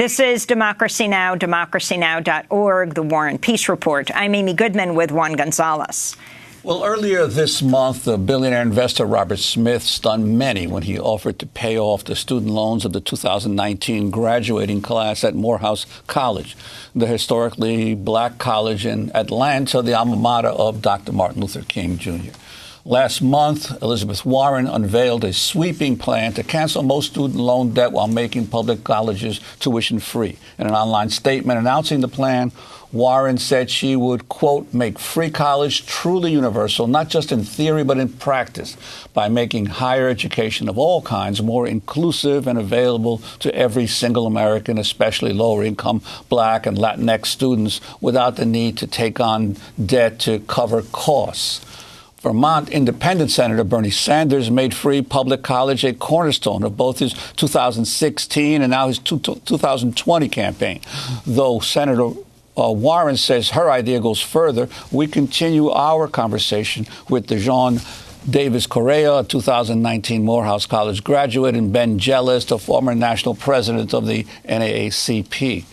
This is Democracy Now!, democracynow.org, The War and Peace Report. I'm Amy Goodman with Juan Gonzalez. Well, earlier this month, the billionaire investor Robert Smith stunned many when he offered to pay off the student loans of the 2019 graduating class at Morehouse College, the historically black college in Atlanta, the alma mater of Dr. Martin Luther King, Jr. Last month, Elizabeth Warren unveiled a sweeping plan to cancel most student loan debt while making public colleges tuition free. In an online statement announcing the plan, Warren said she would, quote, make free college truly universal, not just in theory, but in practice, by making higher education of all kinds more inclusive and available to every single American, especially lower income Black and Latinx students, without the need to take on debt to cover costs. Vermont Independent Senator Bernie Sanders made free public college a cornerstone of both his 2016 and now his 2020 campaign. Though Senator Warren says her idea goes further, we continue our conversation with Davis-Correia, a 2019 Morehouse College graduate, and Ben Jealous, the former national president of the NAACP.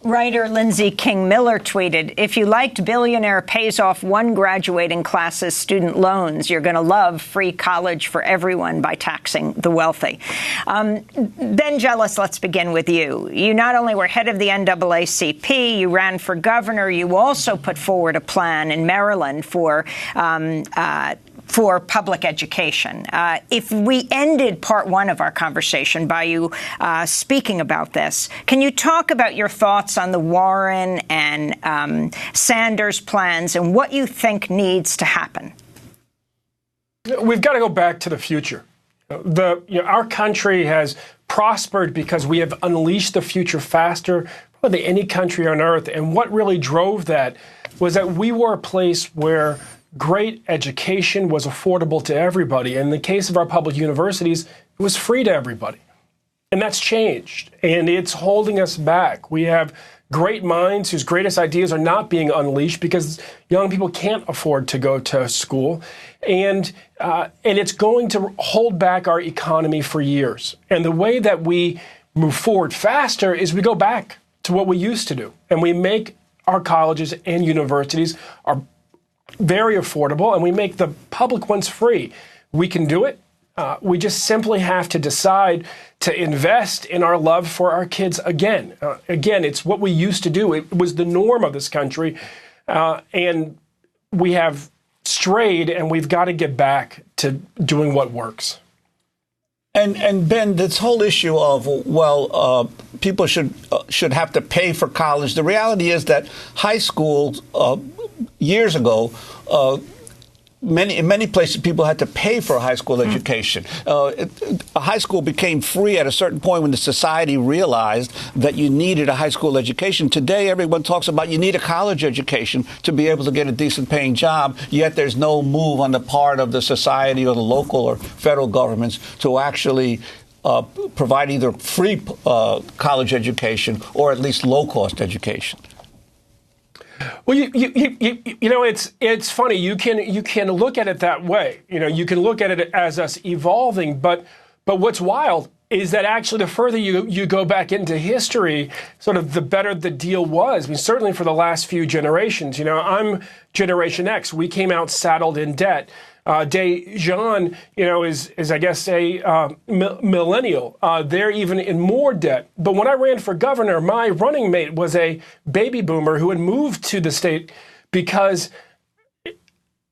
Writer Lindsay King Miller tweeted, if you liked Billionaire pays off one graduating class's student loans, you're going to love free college for everyone by taxing the wealthy. Ben Jealous, let's begin with you. You not only were head of the NAACP, you ran for governor, you also put forward a plan in Maryland for public education. If we ended part one of our conversation by you speaking about this, can you talk about your thoughts on the Warren and Sanders plans and what you think needs to happen? We've got to go back to the future. Our country has prospered because we have unleashed the future faster than any country on earth. And what really drove that was that we were a place where great education was affordable to everybody. In the case of our public universities, it was free to everybody. And that's changed, and it's holding us back. We have great minds whose greatest ideas are not being unleashed because young people can't afford to go to school. And it's going to hold back our economy for years. And the way that we move forward faster is we go back to what we used to do. And we make our colleges and universities are very affordable, and we make the public ones free. We can do it. We just simply have to decide to invest in our love for our kids again. Again, it's what we used to do. It was the norm of this country, and we have strayed, and we've got to get back to doing what works. And Ben, this whole issue of, people should have to pay for college. The reality is that high school, years ago, in many places, people had to pay for a high school education. High school became free at a certain point when the society realized that you needed a high school education. Today, everyone talks about you need a college education to be able to get a decent paying job, yet there's no move on the part of the society or the local or federal governments to actually provide either free college education or at least low-cost education. Well, it's funny. You can look at it that way. You can look at it as us evolving. But what's wild is that actually the further you go back into history, sort of the better the deal was. I mean, certainly for the last few generations. I'm Generation X. We came out saddled in debt. Jean, is I guess a millennial. They're even in more debt. But when I ran for governor, my running mate was a baby boomer who had moved to the state because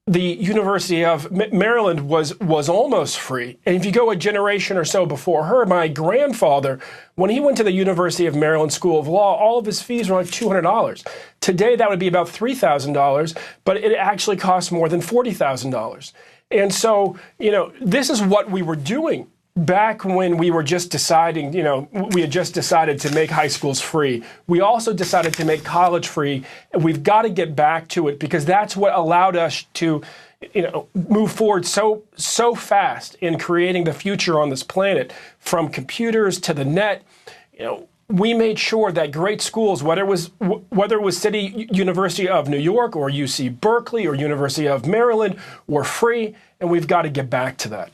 the University of Maryland was almost free. And if you go a generation or so before her, my grandfather, when he went to the University of Maryland School of Law, all of his fees were like $200. Today, that would be about $3,000, but it actually costs more than $40,000. And so, this is what we were doing back when we were just deciding, we had just decided to make high schools free. We also decided to make college free, and we've got to get back to it because that's what allowed us to, move forward so fast in creating the future on this planet, from computers to the net. We made sure that great schools, whether it was City University of New York or UC Berkeley or University of Maryland, were free, and we've got to get back to that.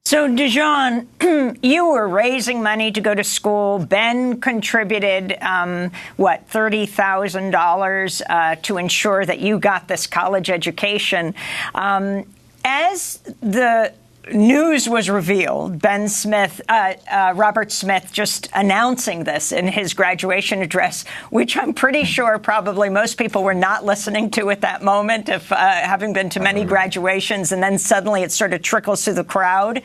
So, Dijon, you were raising money to go to school. Ben contributed, $30,000 to ensure that you got this college education. As the news was revealed, Robert Smith just announcing this in his graduation address, which I'm pretty sure probably most people were not listening to at that moment, if having been to many graduations, and then suddenly it sort of trickles through the crowd.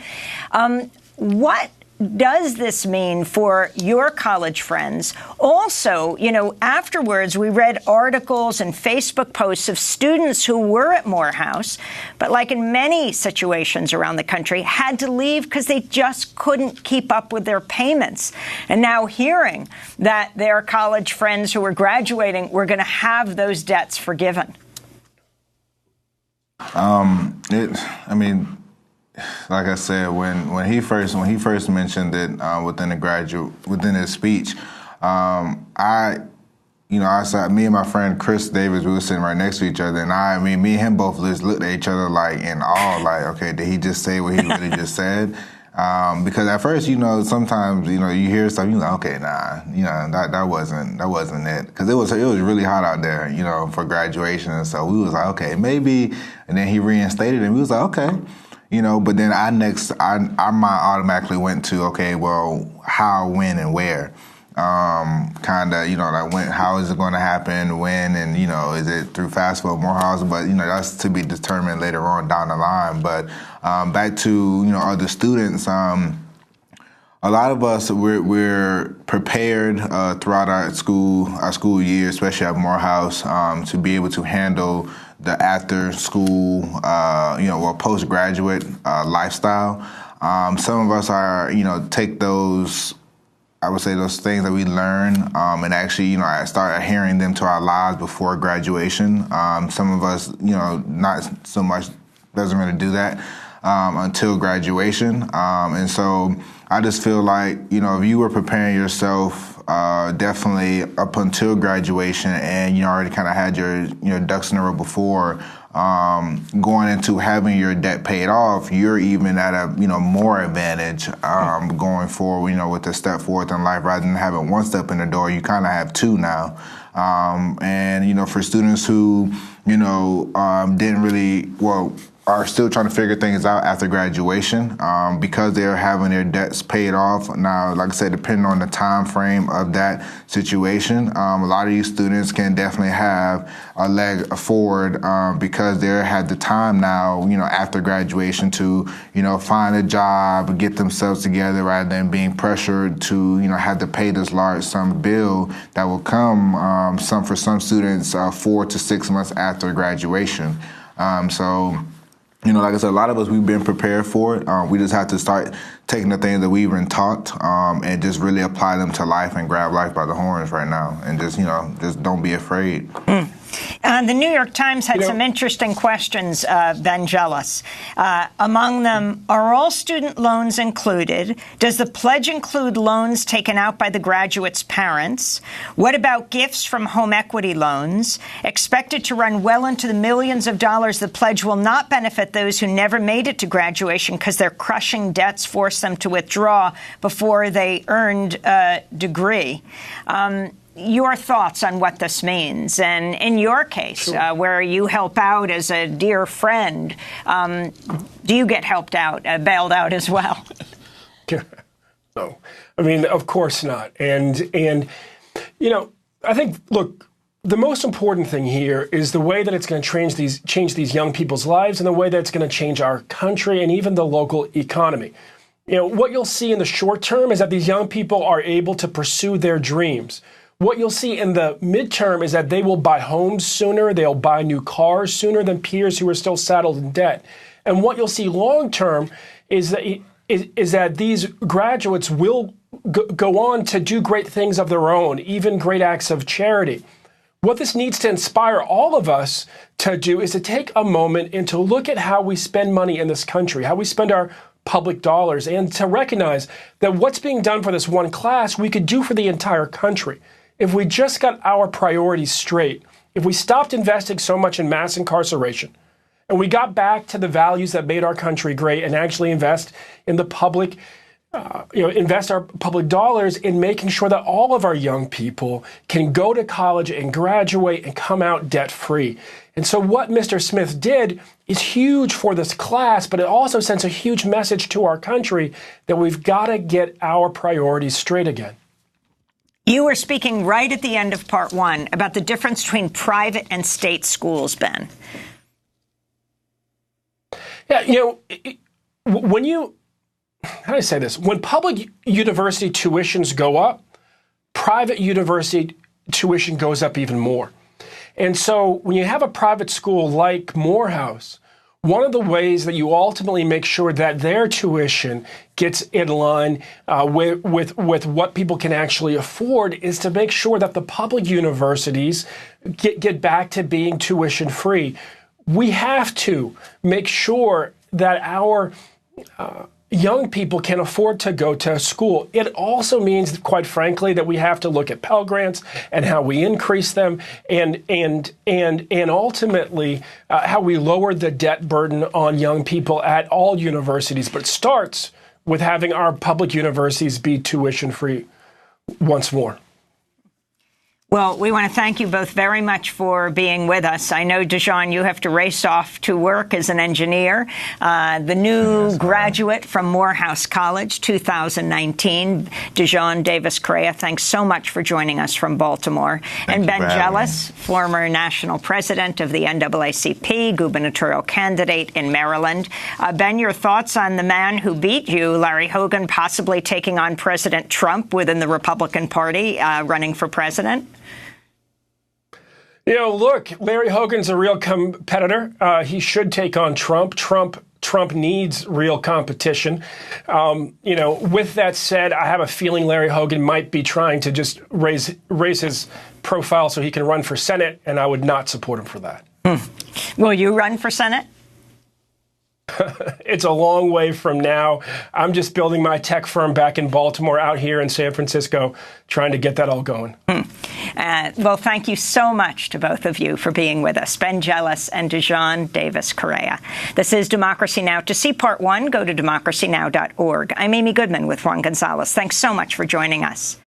What does this mean for your college friends? Also, afterwards, we read articles and Facebook posts of students who were at Morehouse, but like in many situations around the country, had to leave because they just couldn't keep up with their payments. And now hearing that their college friends who were graduating were going to have those debts forgiven. Like I said, when he first mentioned it within his speech, I saw me and my friend Chris Davis, we were sitting right next to each other, and me and him both just looked at each other like in awe, like, okay, did he just say what he really just said? Because at first, sometimes you hear stuff, you're like, okay, nah, that wasn't it, because it was really hot out there, for graduation, and so we was like, okay, maybe, and then he reinstated it, and we was like, okay. But then our mind automatically went to, okay, well, how, when, and where? How is it going to happen, when, and, is it through FAFSA, Morehouse? But, that's to be determined later on down the line. But back to, other students, a lot of us, we're prepared throughout our school year, especially at Morehouse, to be able to handle the after school, or postgraduate lifestyle. Some of us are, take those, I would say, those things that we learn and actually, start adhering them to our lives before graduation. Some of us, not so much, doesn't really do that until graduation. And so I just feel like, if you were preparing yourself definitely up until graduation, and you already kind of had your ducks in a row before going into having your debt paid off, you're even at a more advantage going forward. With the step forward in life, rather than having one step in the door, you kind of have two now. And for students who didn't really are still trying to figure things out after graduation because they're having their debts paid off. Now, like I said, depending on the time frame of that situation, a lot of these students can definitely have a leg forward because they have the time now, after graduation to, find a job, get themselves together, rather than being pressured to, have to pay this large sum bill that will come for some students 4 to 6 months after graduation. Like I said, a lot of us, we've been prepared for it. We just have to start taking the things that we've been taught and just really apply them to life and grab life by the horns right now. And just don't be afraid. The New York Times had some interesting questions, Vangelis. Among them, are all student loans included? Does the pledge include loans taken out by the graduate's parents? What about gifts from home equity loans? Expected to run well into the millions of dollars, the pledge will not benefit those who never made it to graduation because their crushing debts forced them to withdraw before they earned a degree. Your thoughts on what this means, and in your case, sure. Where you help out as a dear friend, do you get helped out, bailed out as well? No, of course not. And I think, look, the most important thing here is the way that it's going to change these young people's lives, and the way that it's going to change our country and even the local economy. What you'll see in the short term is that these young people are able to pursue their dreams. What you'll see in the midterm is that they will buy homes sooner, they'll buy new cars sooner than peers who are still saddled in debt. And what you'll see long term is that these graduates will go on to do great things of their own, even great acts of charity. What this needs to inspire all of us to do is to take a moment and to look at how we spend money in this country, how we spend our public dollars, and to recognize that what's being done for this one class, we could do for the entire country. If we just got our priorities straight, if we stopped investing so much in mass incarceration, And we got back to the values that made our country great and actually invest in the public, invest our public dollars in making sure that all of our young people can go to college and graduate and come out debt-free. And so what Mr. Smith did is huge for this class, but it also sends a huge message to our country that we've got to get our priorities straight again. You were speaking right at the end of part one about the difference between private and state schools, Ben. Yeah, when you, how do I say this? When public university tuitions go up, private university tuition goes up even more. And so when you have a private school like Morehouse, one of the ways that you ultimately make sure that their tuition gets in line with what people can actually afford is to make sure that the public universities get back to being tuition free. We have to make sure that our young people can afford to go to school. It also means, quite frankly, that we have to look at Pell Grants and how we increase them and ultimately how we lower the debt burden on young people at all universities. But it starts with having our public universities be tuition free once more. Well, we want to thank you both very much for being with us. I know, Dijon, you have to race off to work as an engineer. The new graduate from Morehouse College, 2019, Dijon Davis-Correia, thanks so much for joining us from Baltimore. And Ben Jealous, former national president of the NAACP, gubernatorial candidate in Maryland. Ben, your thoughts on the man who beat you, Larry Hogan, possibly taking on President Trump within the Republican Party, running for president? Look, Larry Hogan's a real competitor. He should take on Trump. Trump needs real competition. With that said, I have a feeling Larry Hogan might be trying to just raise his profile so he can run for Senate, and I would not support him for that. Will you run for Senate? It's a long way from now. I'm just building my tech firm back in Baltimore, out here in San Francisco, trying to get that all going. Well, thank you so much to both of you for being with us, Ben Jealous and Dijon Davis-Correia. This is Democracy Now! To see part one, go to democracynow.org. I'm Amy Goodman with Juan Gonzalez. Thanks so much for joining us.